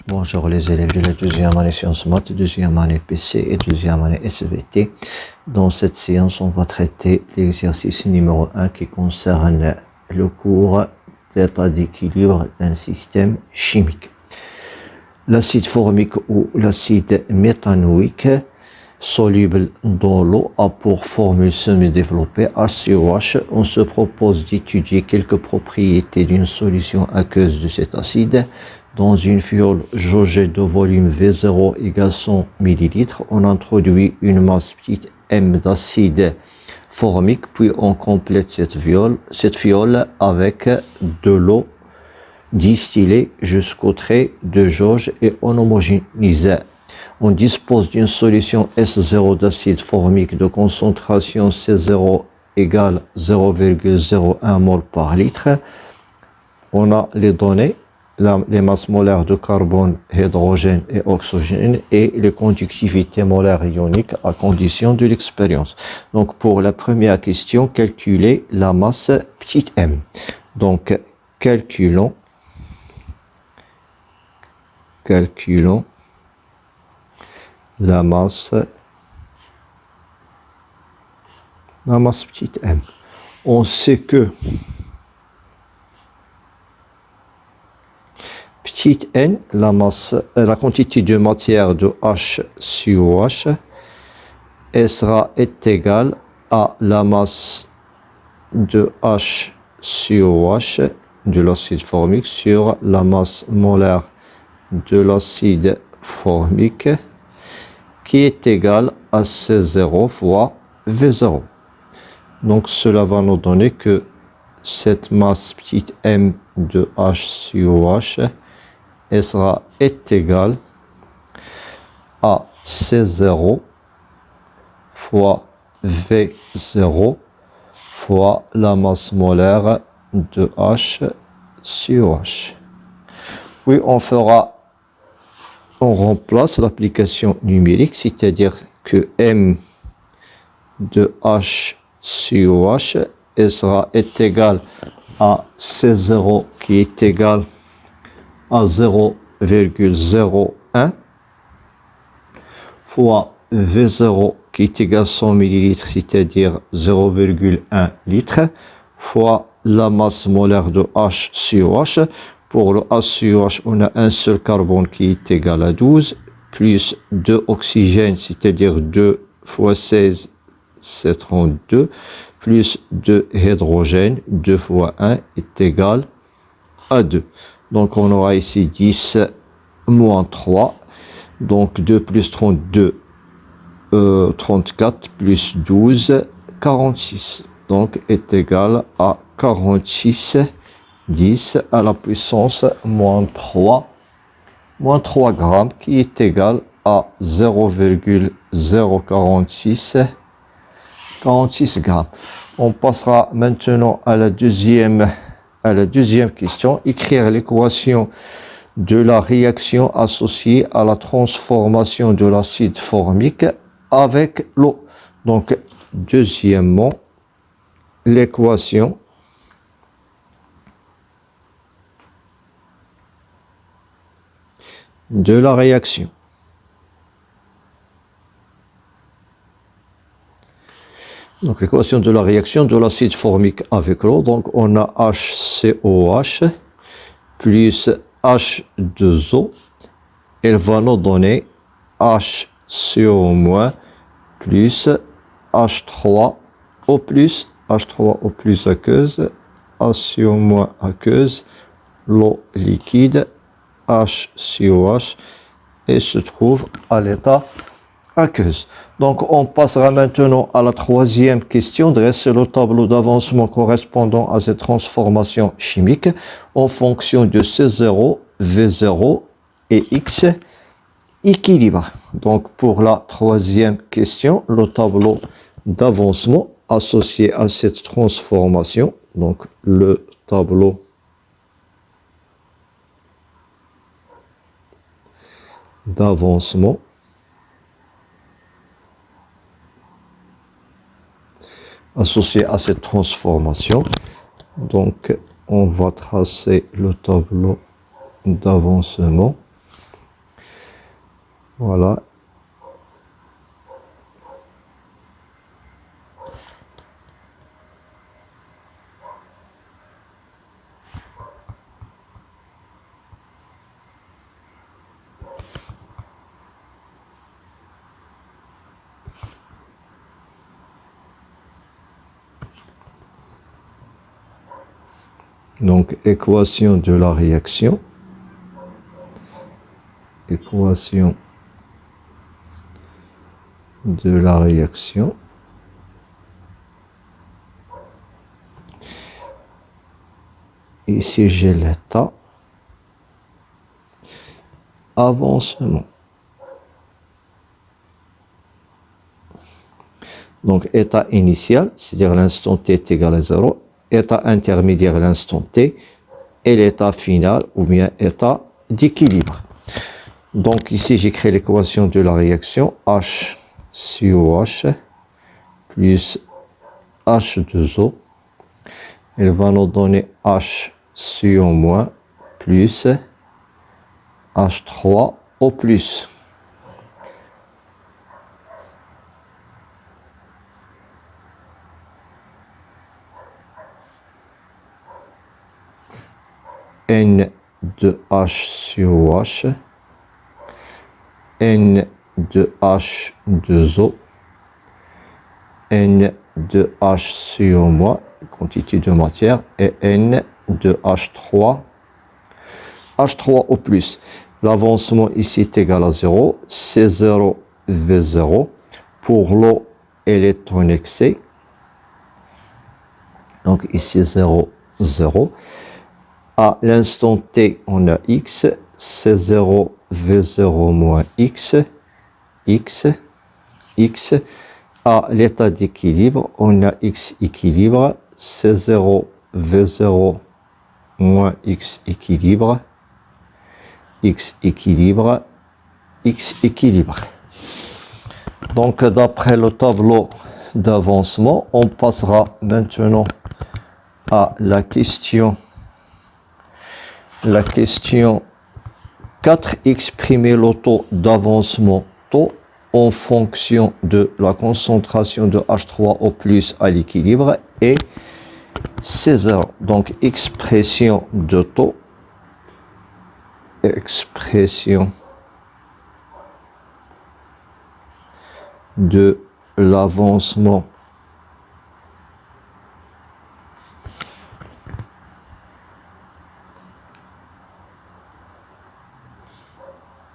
Bonjour les élèves de la deuxième année sciences maths, deuxième année PC et deuxième année SVT. Dans cette séance, on va traiter l'exercice numéro 1 qui concerne le cours d'état d'équilibre d'un système chimique. L'acide formique ou l'acide méthanoïque soluble dans l'eau a pour formule semi-développée HCOH. On se propose d'étudier quelques propriétés d'une solution aqueuse de cet acide. Dans une fiole jaugée de volume V0 égale 100 ml, on introduit une masse petite m d'acide formique, puis on complète cette fiole avec de l'eau distillée jusqu'au trait de jauge et on homogénise. On dispose d'une solution S0 d'acide formique de concentration C0 égale 0,01 mol par litre. On a les données, les masses molaires de carbone, hydrogène et oxygène et les conductivités molaires ioniques à condition de l'expérience. Donc pour la première question, calculer la masse petite m. Donc calculons la masse petite m. On sait que petite n, la quantité de matière de HCOH, est égale à la masse de HCOH de l'acide formique sur la masse molaire de l'acide formique qui est égale à C0 fois V0. Donc cela va nous donner que cette masse petite m de HCOH est égale à C0 fois V0 fois la masse molaire de HCOH. Puis on remplace l'application numérique, c'est-à-dire que m de HCOH est égal à C0 qui est égal à 0,01 fois V0 qui est égal à 100 ml, c'est-à-dire 0,1 litre, fois la masse molaire de HCOH. Pour le HCOH, on a un seul carbone qui est égal à 12, plus 2 oxygènes, c'est-à-dire 2 fois 16, c'est 32, plus 2 hydrogènes, 2 fois 1 est égal à 2. Donc on aura ici 10 moins 3, donc 2 plus 32, 34, plus 12, 46. Donc est égal à 46, 10 à la puissance moins 3 grammes, qui est égal à 0,046 grammes. On passera maintenant à la deuxième question. Écrire l'équation de la réaction associée à la transformation de l'acide formique avec l'eau. Donc, deuxièmement, l'équation de la réaction. Donc, l'équation de la réaction de l'acide formique avec l'eau. Donc, on a HCOH plus H2O. Elle va nous donner HCO- plus H3O plus, H3O plus aqueuse, HCO- aqueuse, l'eau liquide, HCOH, et se trouve à l'état aqueuse. Donc on passera maintenant à la troisième question. Dresser le tableau d'avancement correspondant à cette transformation chimique en fonction de C0, V0 et X équilibre. Donc pour la troisième question, le tableau d'avancement associé à cette transformation, donc le tableau d'avancement associé à cette transformation. Donc on va tracer le tableau d'avancement. Voilà. Donc, équation de la réaction. Équation de la réaction. Ici, j'ai l'état. Avancement. Donc, état initial, c'est-à-dire l'instant t est égal à 0. État intermédiaire, l'instant t. Et l'état final, ou bien état d'équilibre. Donc, ici, j'écris l'équation de la réaction. H COH plus H2O. Elle va nous donner HCO- plus H3O plus. N de HCOH, N de H2O, N de HCO-, quantité de matière, et N de H3, H3O plus. L'avancement ici est égal à 0, C0, V0. Pour l'eau, elle est en excès. Donc ici 0, 0. À l'instant t, on a x, C0, V0 moins x, x, x. À l'état d'équilibre, on a x équilibre, C0, V0 moins x équilibre, x équilibre, x équilibre. Donc d'après le tableau d'avancement, on passera maintenant à la question 4, exprimer le taux d'avancement taux en fonction de la concentration de H3O plus à l'équilibre et C0. Donc expression de taux, expression de l'avancement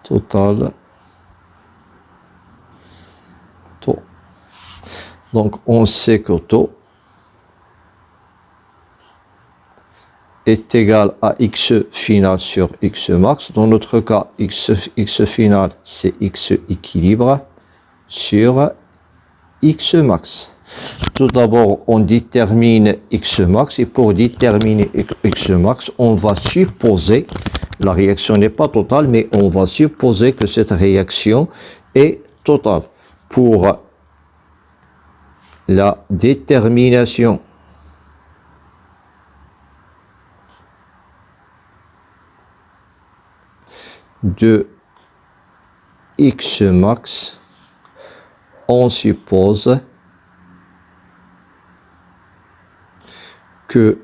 total taux. Donc on sait que taux est égal à x final sur x max. Dans notre cas, x final, c'est x équilibre sur x max. Tout d'abord, on détermine x max, et pour déterminer x max, on va supposer, la réaction n'est pas totale, mais on va supposer que cette réaction est totale. Pour la détermination de x max, on suppose que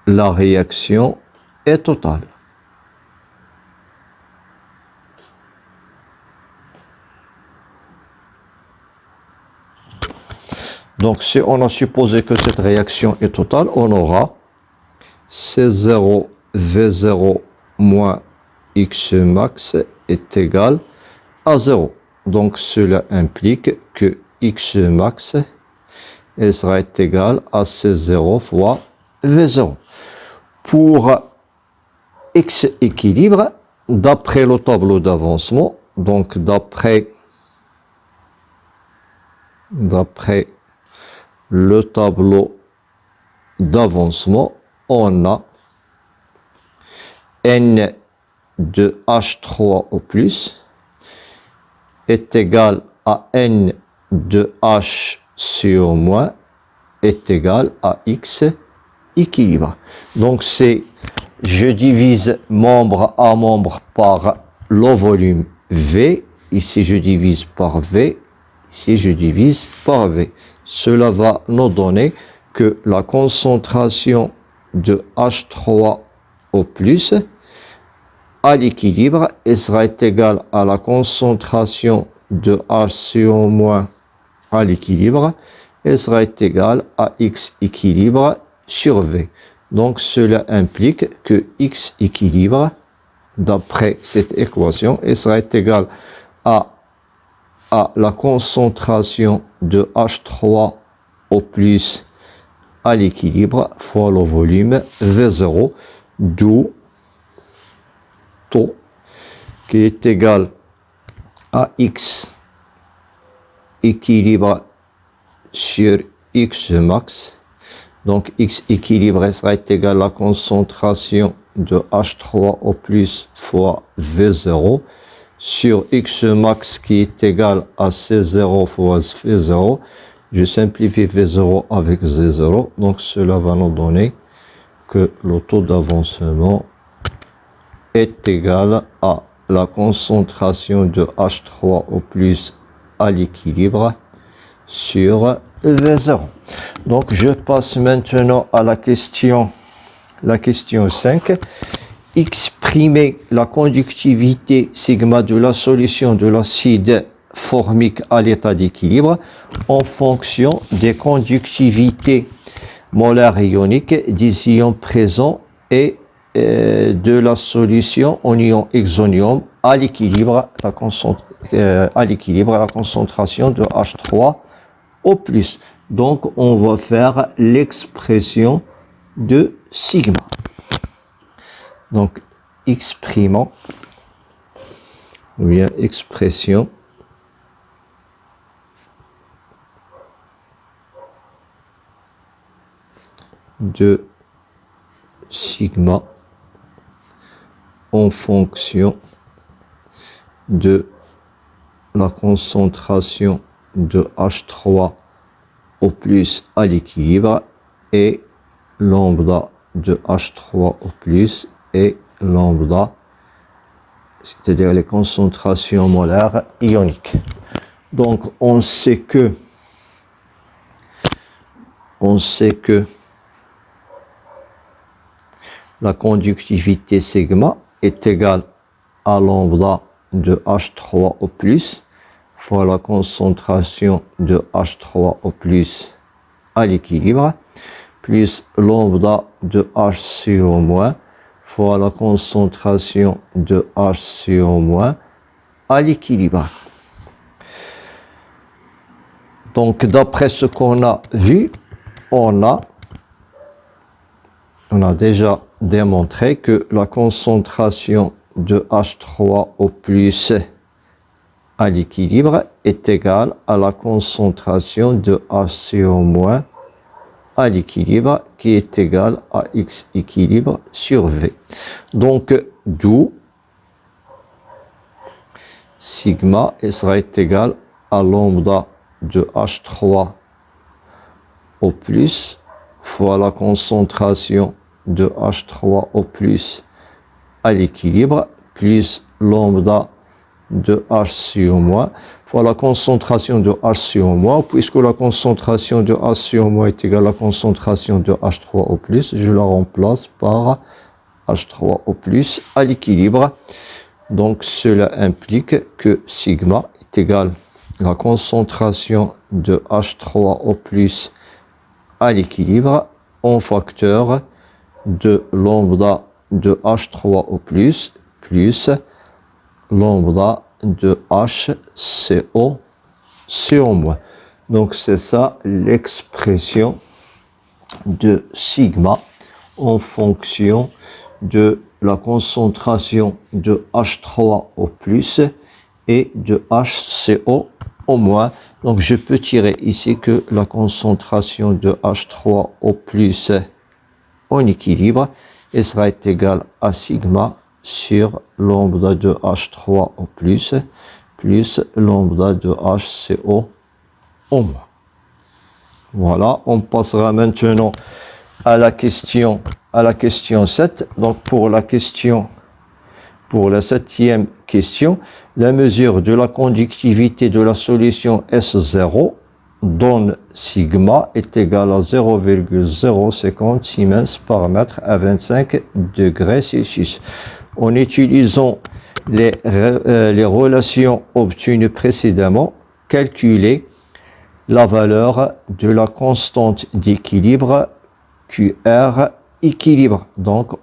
la réaction est totale. Donc, si on a supposé que cette réaction est totale, on aura C0, V0 moins x max est égal à 0. Donc, cela implique que x max sera égal à C0 fois V0. Pour x équilibre, d'après le tableau d'avancement, donc d'après le tableau d'avancement, on a N de H3O plus est égal à N de HCO- est égal à X équilibre. Donc c'est, je divise membre à membre par le volume V, ici je divise par V, ici je divise par V. Cela va nous donner que la concentration de H3O+, à l'équilibre, sera égale à la concentration de HCO- à l'équilibre, et sera égale à X équilibre sur V. Donc cela implique que X équilibre, d'après cette équation, sera égal à la concentration de H3O+ à l'équilibre fois le volume V0, d'où taux qui est égal à X équilibre sur X max. Donc X équilibre sera égal à la concentration de H3O+ fois V0 sur X max qui est égal à C0 fois V0. Je simplifie V0 avec Z0, donc cela va nous donner que le taux d'avancement est égal à la concentration de H3O+ à l'équilibre sur V0. Donc je passe maintenant à la question 5. Exprimer la conductivité sigma de la solution de l'acide formique à l'état d'équilibre en fonction des conductivités molaires et ioniques des ions présents et de la solution en ion exonium à l'équilibre, la concentration de H3O+. Donc on va faire l'expression de sigma. Donc exprimant, ou bien expression de sigma en fonction de la concentration de H3O+ à l'équilibre et lambda de H3O+ et lambda, c'est-à-dire les concentrations molaires ioniques. Donc on sait que la conductivité sigma est égale à lambda de H3O+ fois la concentration de H3O+ à l'équilibre, plus lambda de HCO- fois la concentration de HCO- à l'équilibre. Donc d'après ce qu'on a vu, on a déjà démontré que la concentration de H3O+ à l'équilibre est égale à la concentration de HCO- à l'équilibre qui est égale à X équilibre sur V. Donc d'où sigma sera égal à lambda de H3O+ fois la concentration de H3O+ à l'équilibre plus lambda de HCO- fois la concentration de HCO-, puisque la concentration de HCO- est égale à la concentration de H3O+, je la remplace par H3O+ à l'équilibre. Donc cela implique que sigma est égal à la concentration de H3O+ à l'équilibre en facteur de lambda de H3O+ plus lambda de HCO, CO-. Donc c'est ça l'expression de sigma en fonction de la concentration de H3O+ et de HCO au moins. Donc je peux tirer ici que la concentration de H3O+ en équilibre sera égale à sigma sur lambda de H3O+ plus lambda de HCO au moins. Voilà, on passera maintenant à la question 7. Donc pour la question Pour la 7e question, la mesure de la conductivité de la solution S0 donne sigma est égal à 0,050 Siemens par mètre à 25 degrés Celsius. En utilisant les relations obtenues précédemment, calculer la valeur de la constante d'équilibre QR équilibre. Donc,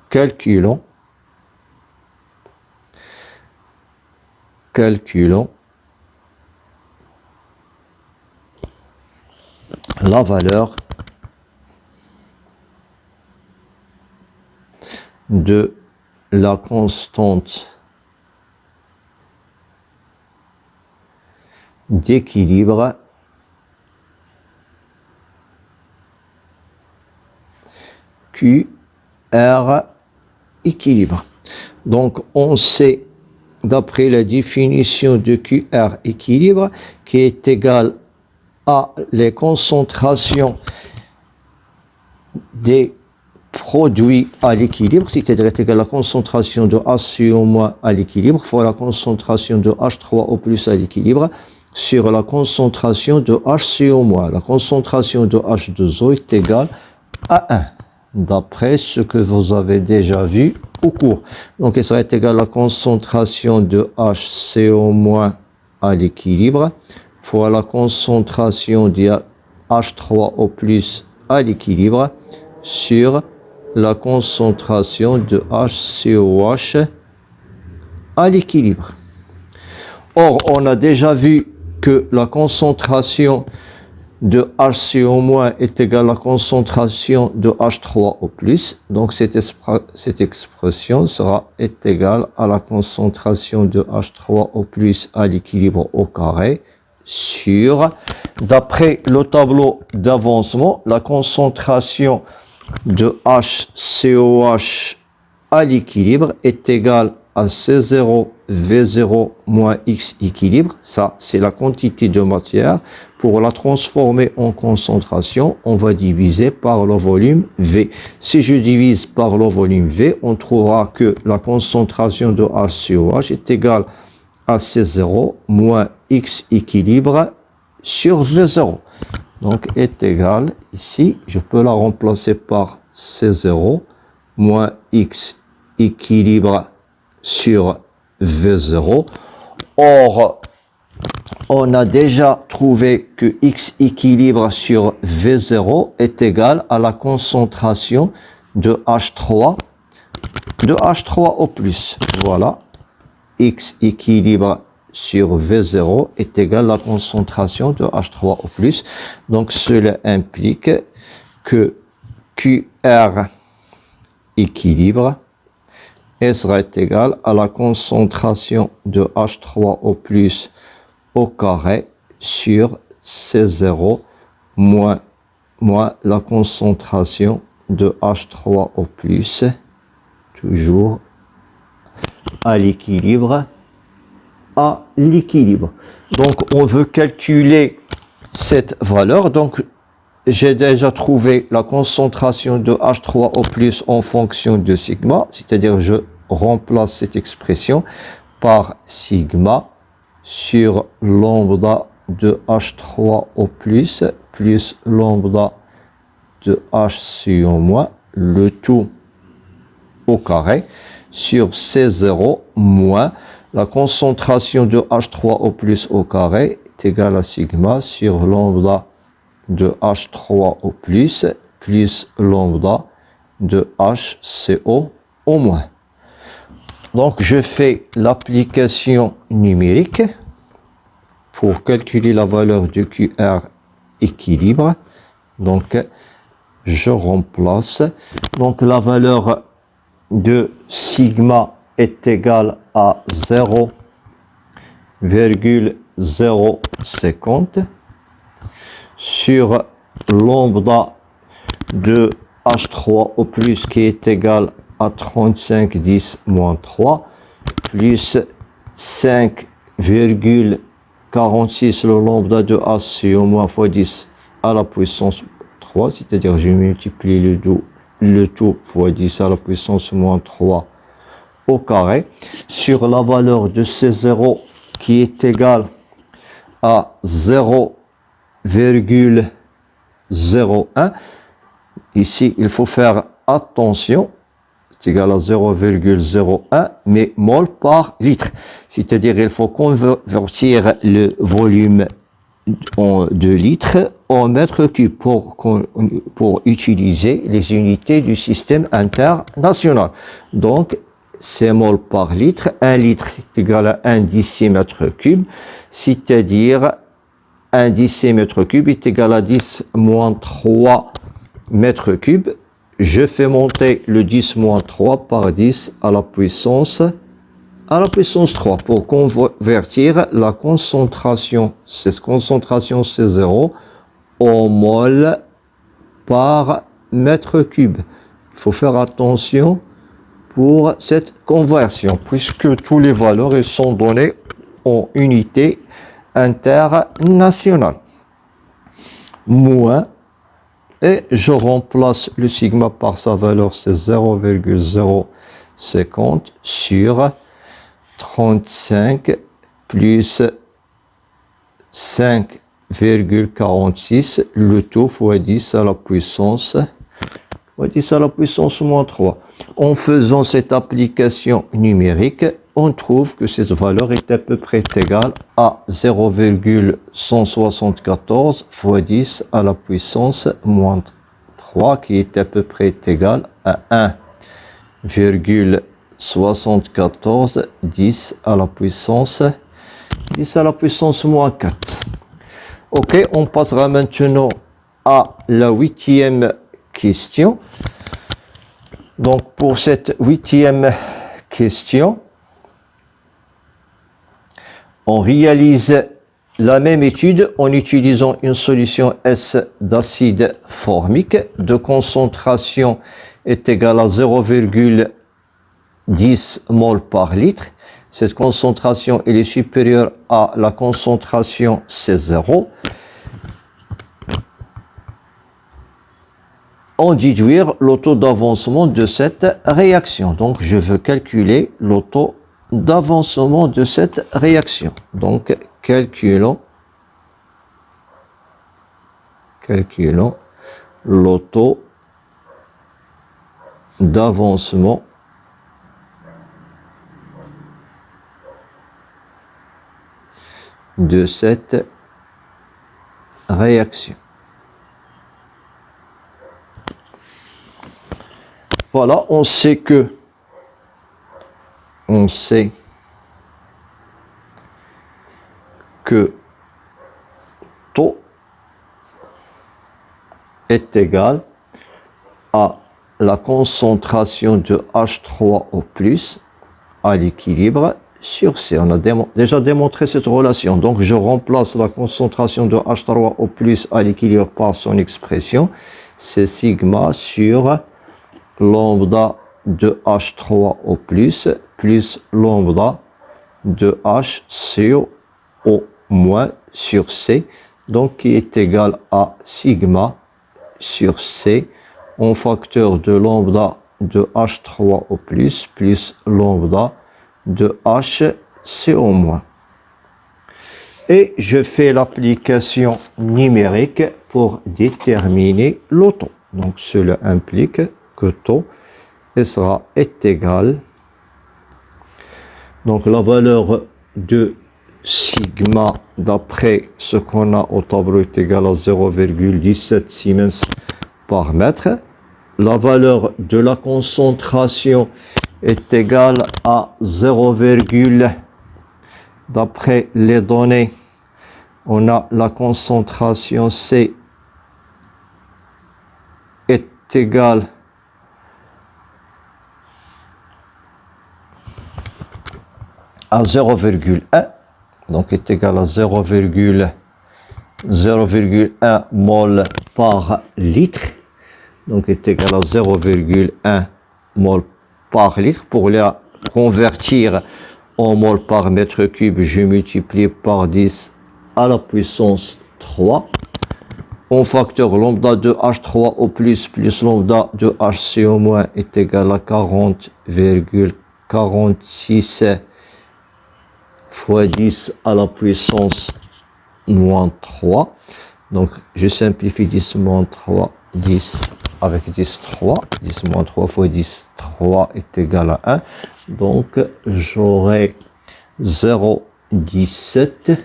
calculons la valeur de la constante d'équilibre QR équilibre. Donc, on sait, d'après la définition de QR équilibre, qui est égale à les concentrations des produits à l'équilibre, c'est-à-dire est égal à la concentration de HCO- à l'équilibre fois la concentration de H3O plus à l'équilibre sur la concentration de HCO-. La concentration de H2O est égale à 1, d'après ce que vous avez déjà vu au cours. Donc, il sera égal à la concentration de HCO- à l'équilibre fois la concentration de H3O plus à l'équilibre sur la concentration de HCOH à l'équilibre. Or, on a déjà vu que la concentration de HCO- est égale à la concentration de H3O+. Donc, cette expression est égale à la concentration de H3O+ à l'équilibre au carré sur, d'après le tableau d'avancement, la concentration de HCOH à l'équilibre est égale à C0 V0 moins X équilibre. Ça, c'est la quantité de matière. Pour la transformer en concentration, on va diviser par le volume V. Si je divise par le volume V, on trouvera que la concentration de HCOH est égale à C0 moins X équilibre sur V0. Donc, est égal, ici, je peux la remplacer par C0 moins X équilibre sur V0. Or, on a déjà trouvé que X équilibre sur V0 est égal à la concentration de H3O+. Voilà, X équilibre sur V0 est égal à la concentration de H3O+. Donc, cela implique que QR équilibre sera égal à la concentration de H3O+ au carré sur C0 moins la concentration de H3O+, toujours à l'équilibre. Donc, on veut calculer cette valeur. Donc, j'ai déjà trouvé la concentration de H3O+ en fonction de sigma, c'est-à-dire je remplace cette expression par sigma sur lambda de H3O+ plus lambda de HCO-, le tout au carré, sur C0 moins la concentration de H3O+ au carré est égale à sigma sur lambda de H3O+ plus lambda de HCO au moins. Donc, je fais l'application numérique pour calculer la valeur de QR équilibre. Donc, je remplace. Donc, la valeur de sigma est égale à 0,050 sur lambda de H3O+ qui est égal à 3510 moins 3 plus 5,46 le lambda de HCO- fois 10 à la puissance 3, c'est-à-dire je multiplie le tout fois 10 à la puissance moins 3 au carré sur la valeur de C0 qui est égale à 0,01. Ici, il faut faire attention. C'est égal à 0,01, mais mol par litre. C'est-à-dire il faut convertir le volume de litres en mètres cubes pour utiliser les unités du système international. Donc, c'est mol par litre. 1 litre, c'est égal à 1 décimètre cube, c'est-à-dire 1 décimètre cube est égal à 10 moins 3 mètres cubes. Je fais monter le 10 moins 3 par 10 à la puissance 3 pour convertir la concentration, cette concentration C0 en mol par mètre cube. Il faut faire attention pour cette conversion puisque tous les valeurs ils sont donnés en unité internationale. Moins, et je remplace le sigma par sa valeur, c'est 0,050 sur 35 plus 5,46, le tout fois 10 à la puissance moins 3. En faisant cette application numérique, on trouve que cette valeur est à peu près égale à 0,174 fois 10 à la puissance moins 3, qui est à peu près égal à 1,74 10 à la puissance moins 4. Ok, on passera maintenant à la 8e question. Donc pour cette 8e question, on réalise la même étude en utilisant une solution S d'acide formique de concentration est égale à 0,10 mol par litre. Cette concentration elle est supérieure à la concentration C0. On déduire le taux d'avancement de cette réaction. Donc je veux calculer le taux d'avancement de cette réaction. Donc calculons le taux d'avancement de cette réaction. Voilà, on sait que taux est égal à la concentration de H3O+ à l'équilibre sur C. On a déjà démontré cette relation. Donc je remplace la concentration de H3O+ à l'équilibre par son expression. C'est sigma sur lambda de H3O+ plus lambda de HCO moins sur C, donc qui est égal à sigma sur C en facteur de lambda de H3O+ plus lambda de HCO moins. Et je fais l'application numérique pour déterminer le taux. Donc cela implique que taux est égal. Donc la valeur de sigma d'après ce qu'on a au tableau est égal à 0,17 Siemens par mètre. La valeur de la concentration est égale à 0, d'après les données, on a la concentration C est égale à 0,1, donc est égal à 0,1 mol par litre, donc est égal à 0,1 mol par litre. Pour la convertir en mol par mètre cube, je multiplie par 10 à la puissance 3. En facteur lambda de H3O+ plus lambda de HCO- est égal à 40,4 46 fois 10 à la puissance moins 3. Donc, je simplifie 10 moins 3, 10 avec 10, 3. 10 moins 3 fois 10, 3 est égal à 1. Donc, j'aurai 0,17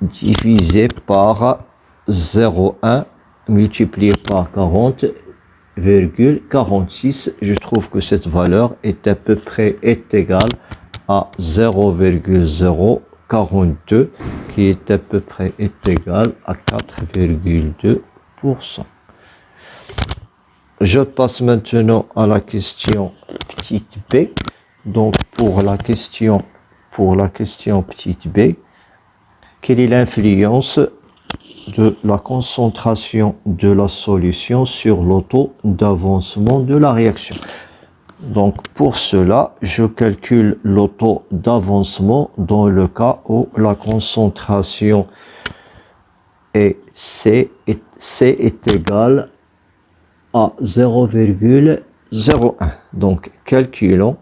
divisé par 0,1 multiplié par 40,46. Je trouve que cette valeur est à peu près égale à 0,042 qui est à peu près égal à 4,2%. Je passe maintenant à la question petite b. Donc pour la question petite b, quelle est l'influence de la concentration de la solution sur le taux d'avancement de la réaction? Donc pour cela, je calcule le taux d'avancement dans le cas où la concentration C est égale à 0,01. Donc calculons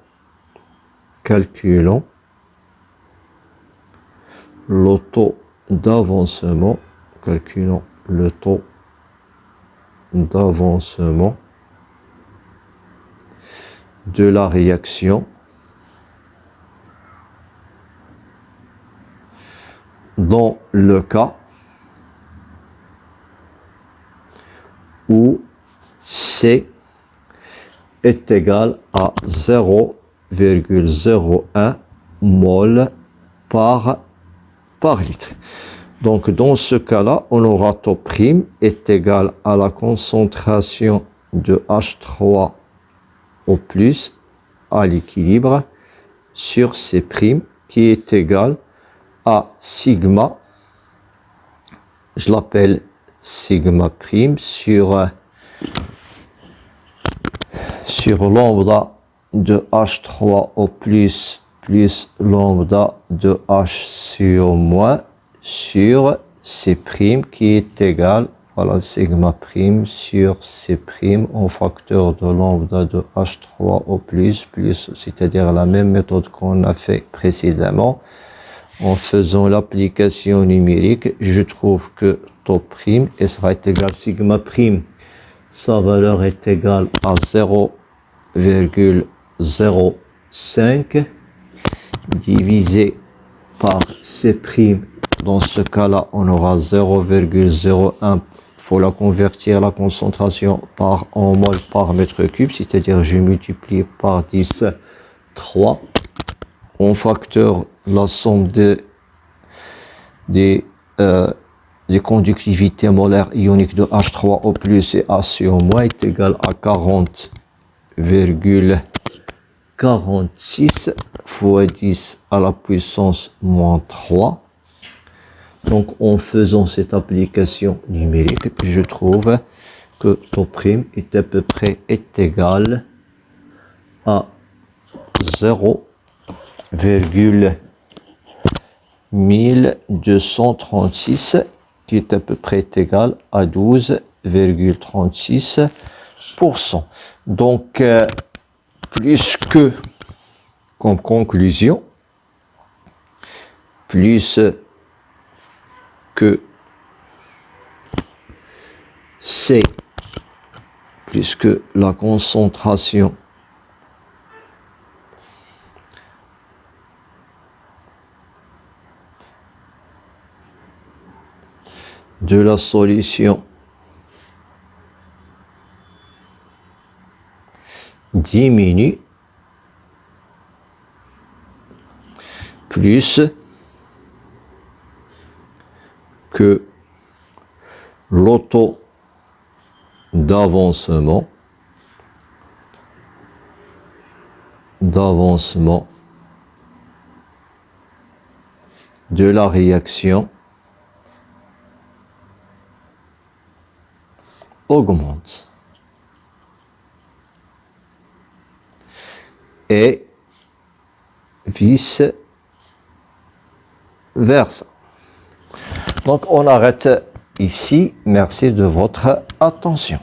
le taux d'avancement. Calculons le taux d'avancement de la réaction dans le cas où C est égal à 0,01 mol par litre. Donc dans ce cas-là, on aura taux prime est égal à la concentration de H3 au plus à l'équilibre sur C' qui est égal à sigma, je l'appelle sigma prime sur lambda de H3 au plus lambda de HCO moins sur C' qui est égal, voilà, sigma prime sur C' en facteur de lambda de H3 au plus, c'est-à-dire la même méthode qu'on a fait précédemment. En faisant l'application numérique, je trouve que taux prime sera égal sigma prime. Sa valeur est égale à 0,05 divisé par C'. Dans ce cas-là, on aura 0,01. Il faut la convertir la concentration en mol par mètre cube, c'est-à-dire je multiplie par 10, 3. En facteur, la somme des conductivités molaires ioniques de H3 au plus et HCO moins est égale à 40,46 fois 10 à la puissance moins 3. Donc en faisant cette application numérique, je trouve que taux prime est à peu près égal à 0,1236 qui est à peu près égal à 12,36%. Donc plus que, comme conclusion, plus que C, plus que la concentration de la solution diminue, plus que le taux d'avancement de la réaction augmente et vice versa. Donc on arrête ici. Merci de votre attention.